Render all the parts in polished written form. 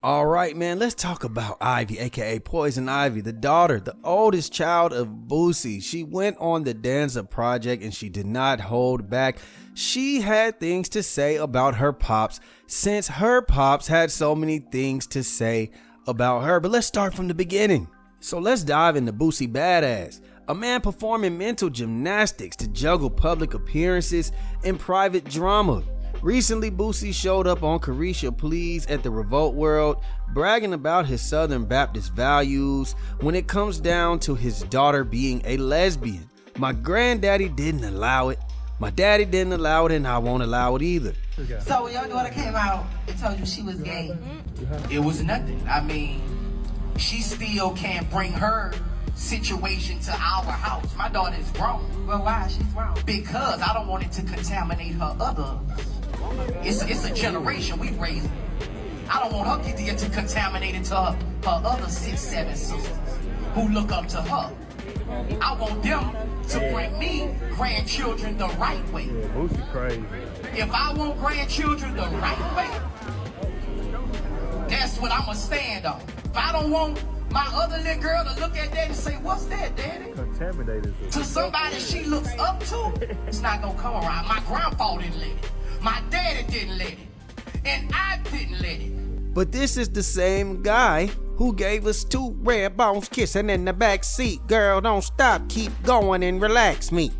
All right, man, let's talk about Ivy, aka Poison Ivy, the daughter, the oldest child of Boosie. She went on the Danza project and she did not hold back. She had things to say about her pops since her pops had so many things to say about her. But let's start from the beginning. So let's dive into Boosie Badazz, a man performing mental gymnastics to juggle public appearances and private drama. Recently, Boosie showed up on Carisha Please at the Revolt World, bragging about his Southern Baptist values when it comes down to his daughter being a lesbian. My granddaddy didn't allow it, my daddy didn't allow it, and I won't allow it either. So when your daughter came out and told you she was gay, it was nothing. I mean, she still can't bring her situation to our house. My daughter is grown. Well, why? She's wrong. Because I don't want it to contaminate her other. It's a generation we raising. I don't want her to get to contaminate into her other 6, 7 sisters who look up to her. I want them to bring me grandchildren the right way. Yeah, Boosie crazy. If I want grandchildren the right way, that's what I'ma stand on. If I don't want my other little girl to look at that and say, "What's that, Daddy?" Contaminated. To somebody she looks up to, it's not gonna come around. My grandpa didn't let it. My daddy didn't let it. And I didn't let it. But this is the same guy who gave us 2 red bones kissing in the back seat. Girl, don't stop, keep going and relax me.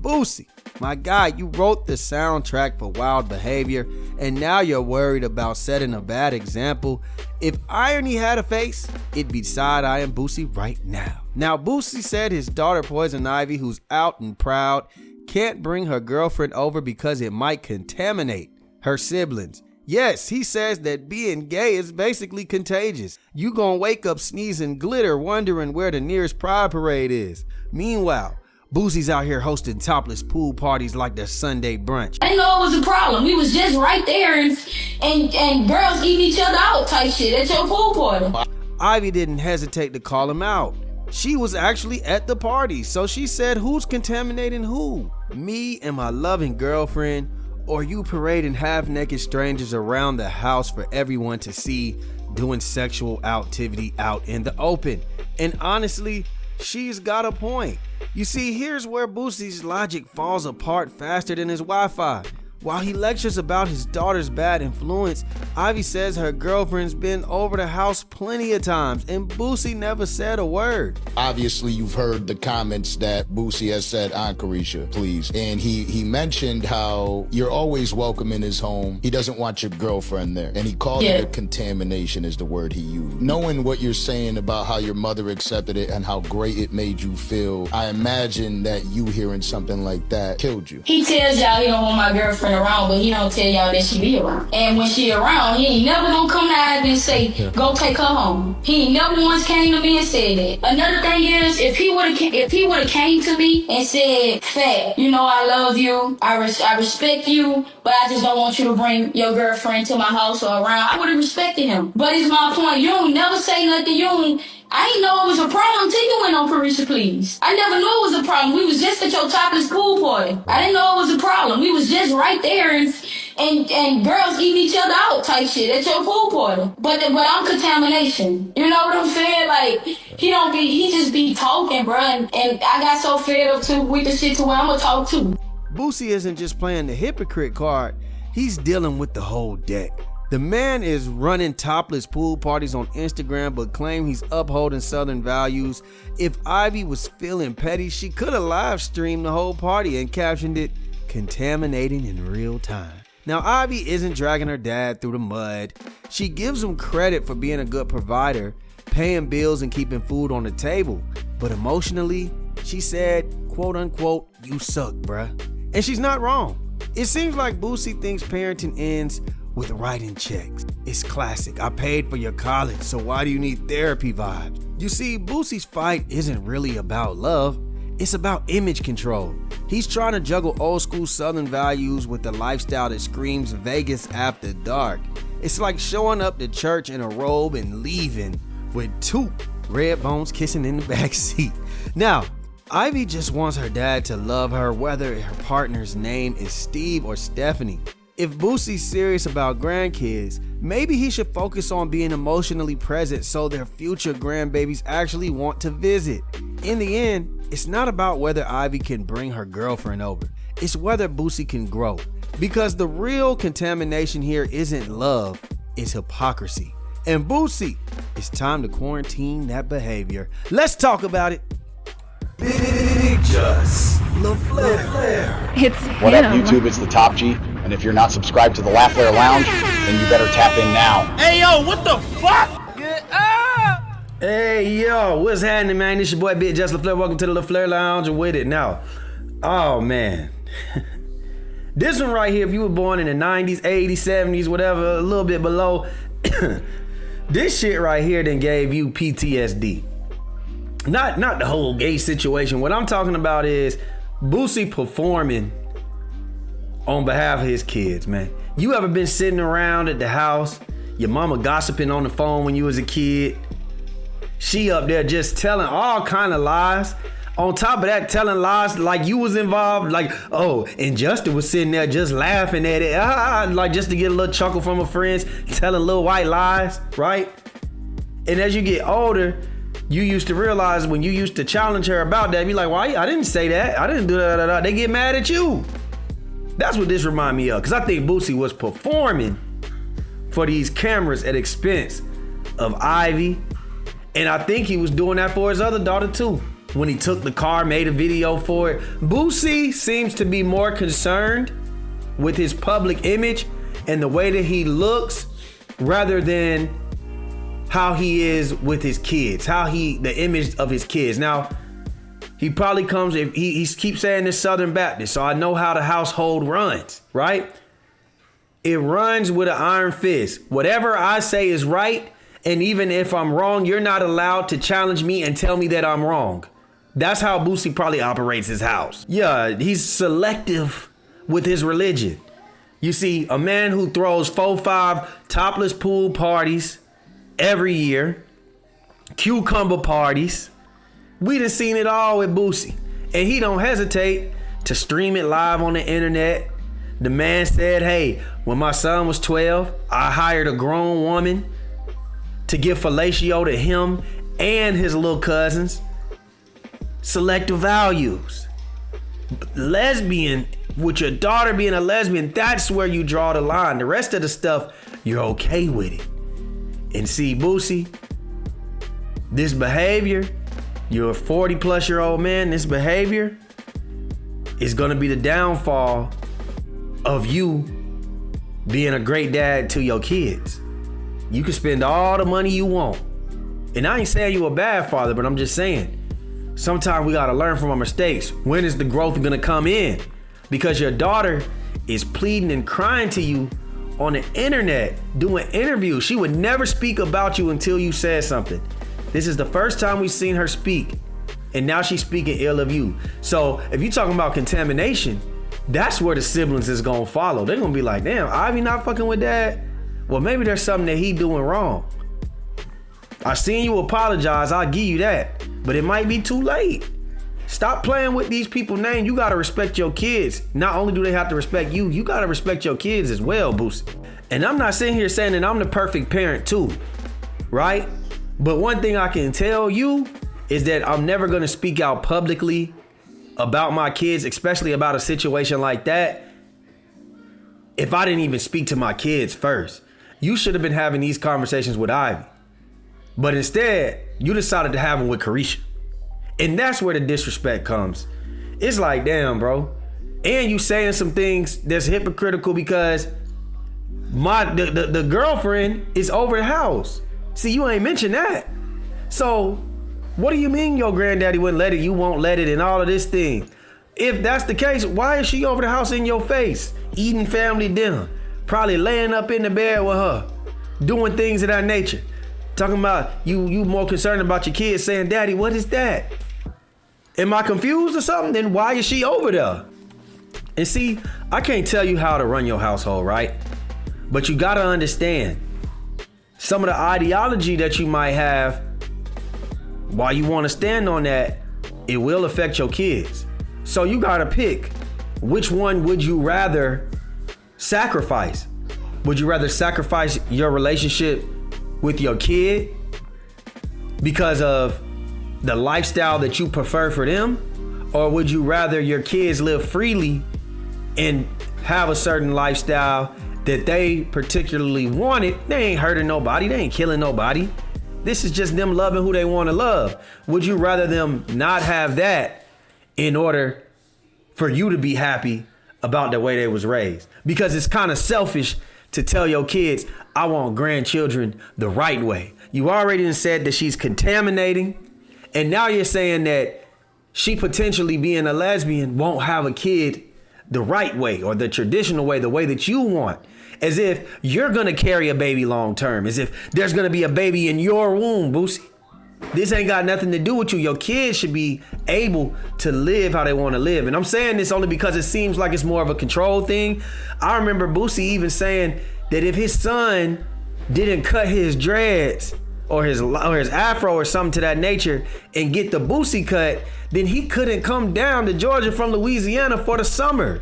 Boosie, my guy, you wrote the soundtrack for Wild Behavior, and now you're worried about setting a bad example. If irony had a face, it'd be side-eyeing Boosie right now. Now, Boosie said his daughter Poison Ivy, who's out and proud, can't bring her girlfriend over because it might contaminate her siblings. Yes, he says that being gay is basically contagious. You gonna wake up sneezing glitter wondering where the nearest pride parade is. Meanwhile, Boosie's out here hosting topless pool parties like their Sunday brunch. I didn't know it was a problem. We was just right there and girls eating each other out type shit at your pool party. Ivy didn't hesitate to call him out. She was actually at the party, so she said, who's contaminating who? Me and my loving girlfriend, or you parading half-naked strangers around the house for everyone to see doing sexual activity out in the open? And honestly, she's got a point. You see, here's where Boosie's logic falls apart faster than his Wi-Fi. While he lectures about his daughter's bad influence, Ivy says her girlfriend's been over the house plenty of times, and Boosie never said a word. Obviously, you've heard the comments that Boosie has said on Carisha Please. And he mentioned how you're always welcome in his home. He doesn't want your girlfriend there. And he called it a contamination is the word he used. Knowing what you're saying about how your mother accepted it and how great it made you feel, I imagine that you hearing something like that killed you. He tells y'all he don't want my girlfriend around, but he don't tell y'all that she be around. And when she around, he ain't never gonna come to Ivy and say, go take her home. He ain't never once came to me and said that. Another thing is, if he would've came to me and said, Fat, you know I love you, I respect you, but I just don't want you to bring your girlfriend to my house or around, I would've respected him. But it's my point, you don't never say nothing, I didn't know it was a problem until you went on Carisha Please. I never knew it was a problem. We was just at your topless pool party. I didn't know it was a problem. We was just right there and girls eating each other out type shit at your pool party. But I'm contamination. You know what I'm saying? Like, he just be talking, bro. And I got so fed up too with the shit to where I'ma talk too. Boosie isn't just playing the hypocrite card. He's dealing with the whole deck. The man is running topless pool parties on Instagram but claim he's upholding Southern values. If Ivy was feeling petty, she could have live streamed the whole party and captioned it, contaminating in real time. Now, Ivy isn't dragging her dad through the mud. She gives him credit for being a good provider, paying bills and keeping food on the table. But emotionally, she said, quote unquote, you suck, bruh. And she's not wrong. It seems like Boosie thinks parenting ends with writing checks. It's classic. I paid for your college, so why do you need therapy vibes? You see, Boosie's fight isn't really about love. It's about image control. He's trying to juggle old school Southern values with the lifestyle that screams Vegas after dark. It's like showing up to church in a robe and leaving with 2 red bones kissing in the back seat. Now, Ivy just wants her dad to love her, whether her partner's name is Steve or Stephanie. If Boosie's serious about grandkids, maybe he should focus on being emotionally present so their future grandbabies actually want to visit. In the end, it's not about whether Ivy can bring her girlfriend over. It's whether Boosie can grow. Because the real contamination here isn't love, it's hypocrisy. And Boosie, it's time to quarantine that behavior. Let's talk about it. BigJusLaFlare. It's What him. up, YouTube? It's the Top G. And if you're not subscribed to the LaFlare Lounge, then you better tap in now. Hey, yo, what the fuck? Hey, yo, what's happening, man? This your boy, BigJusLaFlare. Welcome to the LaFlare Lounge. And with it now. Oh, man. This one right here, if you were born in the 90s, 80s, 70s, whatever, a little bit below, this shit right here then gave you PTSD. Not the whole gay situation. What I'm talking about is Boosie performing on behalf of his kids, man. You ever been sitting around at the house, your mama gossiping on the phone when you was a kid? She up there just telling all kind of lies. On top of that, telling lies like you was involved, like, oh, and Justin was sitting there just laughing at it, like just to get a little chuckle from her friends, telling little white lies, right? And as you get older, you used to realize when you used to challenge her about that, be like, why? I didn't say that. I didn't do that. They get mad at you. That's what this remind me of, because I think Boosie was performing for these cameras at expense of Ivy, and I think he was doing that for his other daughter too. When he took the car, made a video for it. Boosie seems to be more concerned with his public image and the way that he looks rather than how he is with his kids, the image of his kids. Now, he probably comes, he keeps saying this Southern Baptist, so I know how the household runs, right? It runs with an iron fist. Whatever I say is right, and even if I'm wrong, you're not allowed to challenge me and tell me that I'm wrong. That's how Boosie probably operates his house. Yeah, he's selective with his religion. You see, a man who throws 4-5 topless pool parties every year, cucumber parties. We done seen it all with Boosie. And he don't hesitate to stream it live on the internet. The man said, hey, when my son was 12, I hired a grown woman to give fellatio to him and his little cousins. Selective values. Lesbian, with your daughter being a lesbian, that's where you draw the line. The rest of the stuff, you're okay with it. And see, Boosie, this behavior, you're a 40-plus-year-old man, this behavior is gonna be the downfall of you being a great dad to your kids. You can spend all the money you want. And I ain't saying you a bad father, but I'm just saying, sometimes we gotta learn from our mistakes. When is the growth gonna come in? Because your daughter is pleading and crying to you on the internet, doing interviews. She would never speak about you until you said something. This is the first time we've seen her speak, and now she's speaking ill of you. So if you're talking about contamination, that's where the siblings is gonna follow. They're gonna be like, damn, Ivy not fucking with dad? Well, maybe there's something that he doing wrong. I seen you apologize, I'll give you that, but it might be too late. Stop playing with these people's names. You gotta respect your kids. Not only do they have to respect you, you gotta respect your kids as well, Boosie. And I'm not sitting here saying that I'm the perfect parent too, right? But one thing I can tell you is that I'm never gonna speak out publicly about my kids, especially about a situation like that, if I didn't even speak to my kids first. You should have been having these conversations with Ivy. But instead, you decided to have them with Carisha. And that's where the disrespect comes. It's like, damn, bro. And you saying some things that's hypocritical because the girlfriend is over the house. See, you ain't mentioned that. So what do you mean your granddaddy wouldn't let it, you won't let it, and all of this thing? If that's the case, why is she over the house in your face, eating family dinner, probably laying up in the bed with her, doing things of that nature? Talking about you more concerned about your kids saying, daddy, what is that? Am I confused or something? Then why is she over there? And see, I can't tell you how to run your household, right? But you gotta understand, some of the ideology that you might have, while you wanna stand on that, it will affect your kids. So you gotta pick, which one would you rather sacrifice. Would you rather sacrifice your relationship with your kid because of the lifestyle that you prefer for them? Or would you rather your kids live freely and have a certain lifestyle that they particularly wanted? They ain't hurting nobody. They ain't killing nobody. This is just them loving who they want to love. Would you rather them not have that in order for you to be happy about the way they was raised? Because it's kind of selfish to tell your kids, I want grandchildren the right way. You already said that she's contaminating, and now you're saying that she potentially being a lesbian won't have a kid the right way or the traditional way, the way that you want. As if you're gonna carry a baby long term, as if there's gonna be a baby in your womb, Boosie. This ain't got nothing to do with you. Your kids should be able to live how they want to live. And I'm saying this only because it seems like it's more of a control thing. I remember Boosie even saying that if his son didn't cut his dreads or his afro or something to that nature and get the Boosie cut, then he couldn't come down to Georgia from Louisiana for the summer.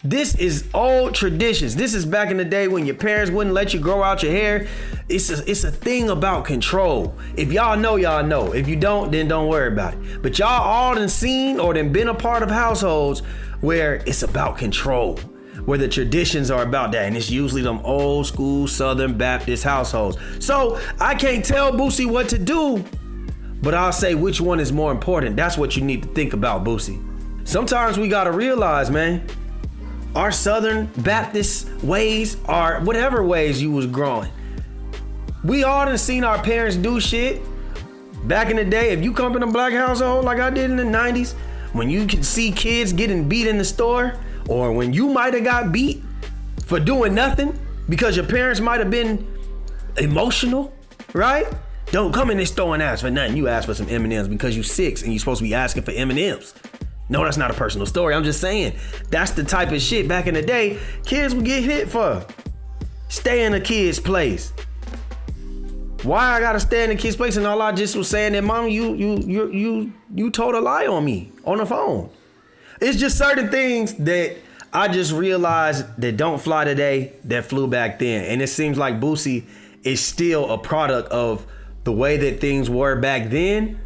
This is old traditions. This is back in the day when your parents wouldn't let you grow out your hair. It's a thing about control. If y'all know, y'all know. If you don't, then don't worry about it. But y'all all done seen or done been a part of households where it's about control, where the traditions are about that. And it's usually them old school Southern Baptist households. So I can't tell Boosie what to do, but I'll say which one is more important. That's what you need to think about, Boosie. Sometimes we gotta realize, man, our Southern Baptist ways, or whatever ways you was growing. We all done seen our parents do shit. Back in the day, if you come in a black household like I did in the 90s, when you could see kids getting beat in the store, or when you might have got beat for doing nothing because your parents might have been emotional, right? Don't come in this store and ask for nothing. You ask for some M&Ms because you 6 and you're supposed to be asking for M&Ms. No, that's not a personal story. I'm just saying that's the type of shit back in the day kids would get hit for. Stay in a kid's place. Why I gotta stay in a kid's place? And all I just was saying that, Mom, you told a lie on me on the phone. It's just certain things that I just realized that don't fly today that flew back then. And it seems like Boosie is still a product of the way that things were back then.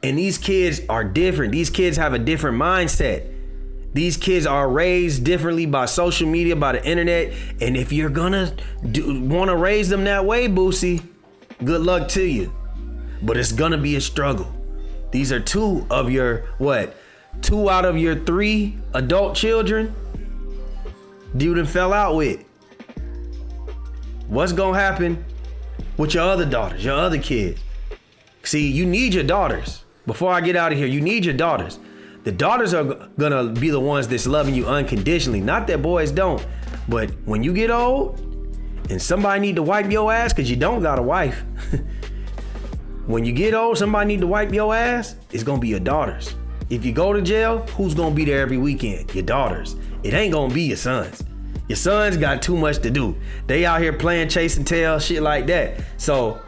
And these kids are different. These kids have a different mindset. These kids are raised differently by social media, by the internet. And if you're gonna want to raise them that way, Boosie, good luck to you. But it's gonna be a struggle. These are 2 of your, 2 out of your 3 adult children you done fell out with. What's gonna happen with your other daughters, your other kids? See, you need your daughters. Before I get out of here, you need your daughters. The daughters are gonna be the ones that's loving you unconditionally. Not that boys don't. But when you get old and somebody need to wipe your ass, because you don't got a wife. When you get old, somebody need to wipe your ass, it's gonna be your daughters. If you go to jail, who's gonna be there every weekend? Your daughters. It ain't gonna be your sons. Your sons got too much to do. They out here playing chase and tail, shit like that. So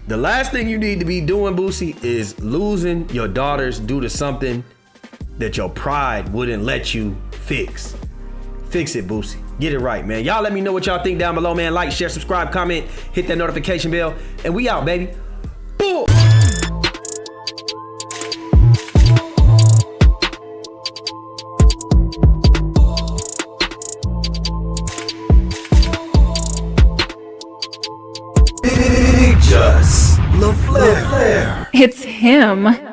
the last thing you need to be doing, Boosie, is losing your daughters due to something that your pride wouldn't let you fix. Fix it, Boosie. Get it right, man. Y'all let me know what y'all think down below, man. Like, share, subscribe, comment, hit that notification bell, and we out, baby. Boom! Big-Just LaFlare. It's him.